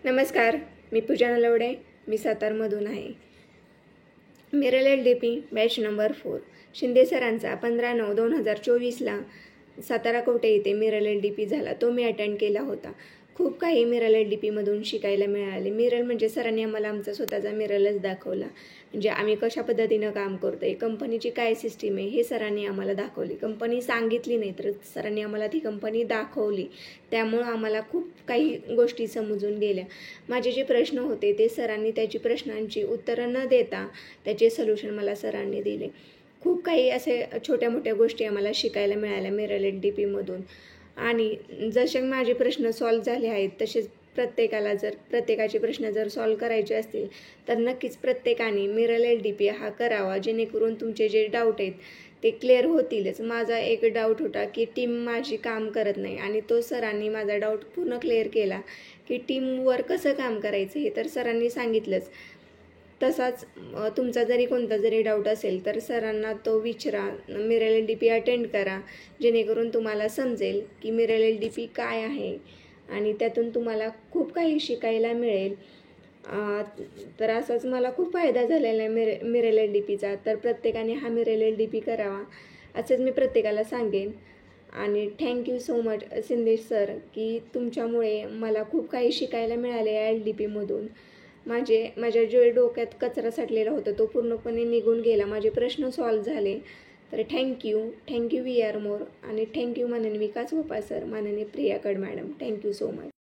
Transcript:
नमस्कार, मी पूजा नलवडे. मी सातारमधून आहे. मिरल LDP batch number 4 Shinde सरांचा 15/9/2024ला सातारा कोटे येथे मिरल LDP झाला. तो मी अटेंड केला होता. खूप काही मिरल LDPमधून शिकायला मिळाले. मिरल म्हणजे सरांनी आम्हाला आमचा स्वतःचा मिरलच दाखवला. म्हणजे आम्ही कशा पद्धतीनं काम करतोय, कंपनीची काय सिस्टीम आहे हे सरांनी आम्हाला दाखवली. कंपनी सांगितली नाही तर सरांनी आम्हाला ती कंपनी दाखवली. त्यामुळं आम्हाला खूप काही गोष्टी समजून गेल्या. माझे जे प्रश्न होते ते सरांनी त्याची प्रश्नांची उत्तरं न देता त्याचे सोल्युशन मला सरांनी दिले. खूप काही असे छोट्या मोठ्या गोष्टी आम्हाला शिकायला मिळाल्या मिरल LDPमधून. आणि जसे माझे प्रश्न सॉल्व झाले आहेत तसेच प्रत्येकाचे प्रश्न जर सॉल्व करायचे असतील तर नक्कीच प्रत्येकाने मिरल LDP हा करावा, जेणेकरून तुमचे जे डाऊट आहेत ते क्लिअर होतीलच. माझा एक डाऊट होता की टीम माझी काम करत नाही आणि तो सरांनी माझा डाऊट पूर्ण क्लिअर केला की टीमवर कसं काम करायचं हे तर सरांनी सांगितलंच. तसाच तुमचा जरी कोणता जरी डाऊट असेल तर सरांना तो विचारा, मिरल LDP अटेंड करा, जेणेकरून तुम्हाला समजेल की मिरल LDP काय आहे आणि त्यातून तुम्हाला खूप काही शिकायला मिळेल. तर असाच मला खूप फायदा झालेला आहे मिरल LDPचा. तर प्रत्येकाने हा मिरल LDP करावा असंच मी प्रत्येकाला सांगेन. आणि thank you so much Shinde sir की तुमच्यामुळे मला खूप काही शिकायला मिळाले या LDPमधून. माझ्या जे डोक्यात कचरा साठलेला होता तो पूर्णपणे निघून गेला. माझे प्रश्न सॉल्व झाले. तर थँक्यू वी आर मोर. आणि थँक्यू माननीय विकास गोपाळ सर, माननीय प्रिया कड मॅडम. Thank you so much.